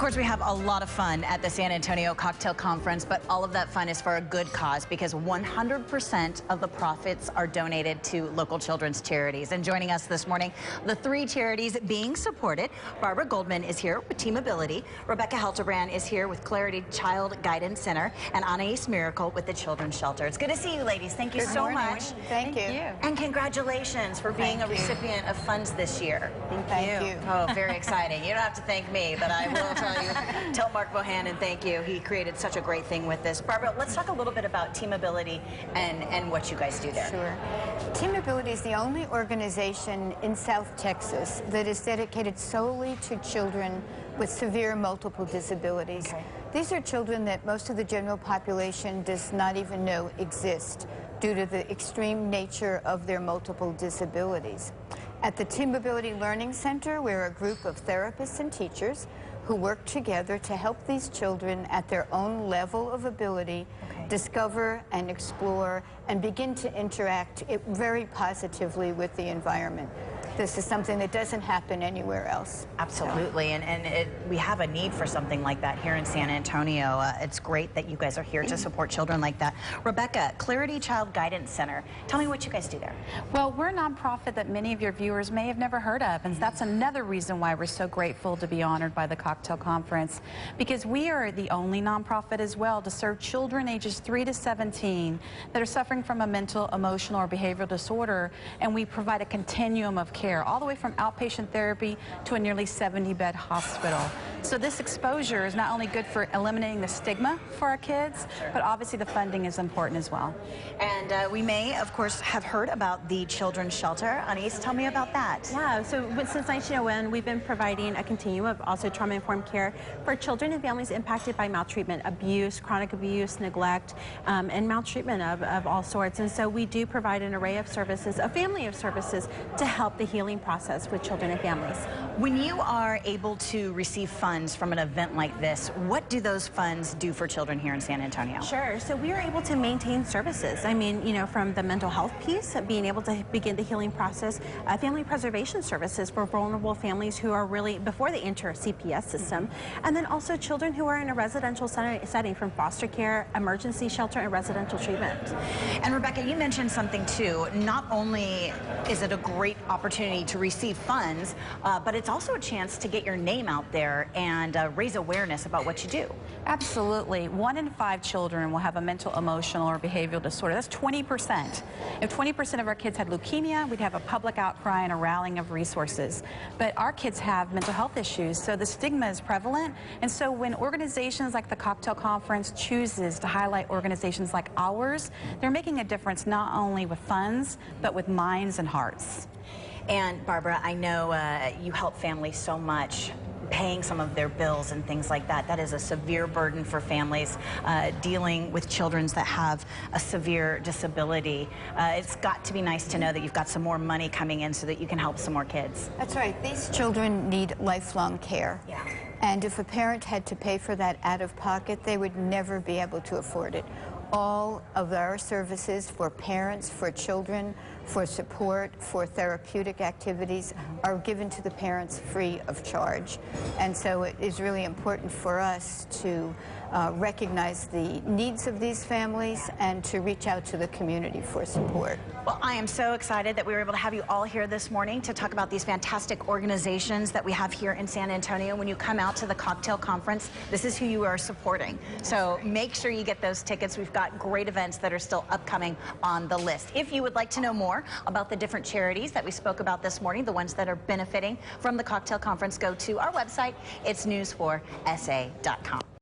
course, we have a lot of fun at the San Antonio Cocktail Conference, but all of that fun is for a good cause because 100% of the profits are donated to local children's charities. And joining us this morning, the three charities being supported. Barbara Goldman is here with Team Ability. Rebecca Helterbrand is here with Clarity Child Guidance Center, and Anais Miracle with the Children's Shelter. It's good to see you, ladies. Thank you so much. Thank you. And congratulations for being a recipient of funds this year. Thank you. Oh, very exciting. You don't have to thank me, but I will tell Mark Bohannon thank you. He created such a great thing with this. Barbara, let's talk a little bit about Team Ability and what you guys do there. Sure. Team Ability is the only organization in South Texas that is dedicated solely to children with severe multiple disabilities. Okay. These are children that most of the general population does not even know exist due to the extreme nature of their multiple disabilities. At the Team Ability Learning Center, we're a group of therapists and teachers who work together to help these children at their own level of ability discover and explore and begin to interact very positively with the environment. This is something that doesn't happen anywhere else. Absolutely, we have a need for something like that here in San Antonio. It's great that you guys are here to support children like that. Rebecca, Clarity Child Guidance Center, tell me what you guys do there. Well, we're a nonprofit that many of your viewers may have never heard of, and that's another reason why we're so grateful to be honored by the Cocktail Conference, because we are the only nonprofit as well to serve children ages 3 to 17 that are suffering from a mental, emotional, or behavioral disorder, and we provide a continuum of care, all the way from outpatient therapy to a nearly 70-bed hospital. So this exposure is not only good for eliminating the stigma for our kids, but obviously the funding is important as well. And we may, of course, have heard about the Children's Shelter. Anais, tell me about that. Yeah, so since 1901, we've been providing a continuum of also trauma-informed care for children and families impacted by maltreatment, abuse, chronic abuse, neglect, and maltreatment of all sorts. And so we do provide an array of services, a family of services, to help the healing process with children and families. When you are able to receive funds from an event like this, what do those funds do for children here in San Antonio? Sure. So we are able to maintain services. I mean, you know, from the mental health piece, being able to begin the healing process, family preservation services for vulnerable families who are really before they enter a CPS system, and then also children who are in a residential setting, from foster care, emergency shelter, and residential treatment. And Rebecca, you mentioned something too. Not only is it a great opportunity to receive funds, but it's also a chance to get your name out there and raise awareness about what you do. Absolutely. 1 in 5 children will have a mental, emotional, or behavioral disorder. That's 20%. If 20% of our kids had leukemia, we'd have a public outcry and a rallying of resources. But our kids have mental health issues, so the stigma is prevalent. And so when organizations like the Cocktail Conference chooses to highlight organizations like ours, they're making a difference not only with funds, but with minds and hearts. And Barbara, I know you help families so much, paying some of their bills and things like that. That is a severe burden for families dealing with children that have a severe disability. It's got to be nice to know that you've got some more money coming in so that you can help some more kids. That's right. These children need lifelong care. Yeah. And if a parent had to pay for that out of pocket, they would never be able to afford it. All of our services for parents, for children, for support, for therapeutic activities are given to the parents free of charge. And so it is really important for us to recognize the needs of these families and to reach out to the community for support. Well, I am so excited that we were able to have you all here this morning to talk about these fantastic organizations that we have here in San Antonio. When you come out to the Cocktail Conference, this is who you are supporting. So make sure you get those tickets. We've got great events that are still upcoming on the list. If you would like to know more about the different charities that we spoke about this morning, the ones that are benefiting from the Cocktail Conference, go to our website. It's news4sa.com.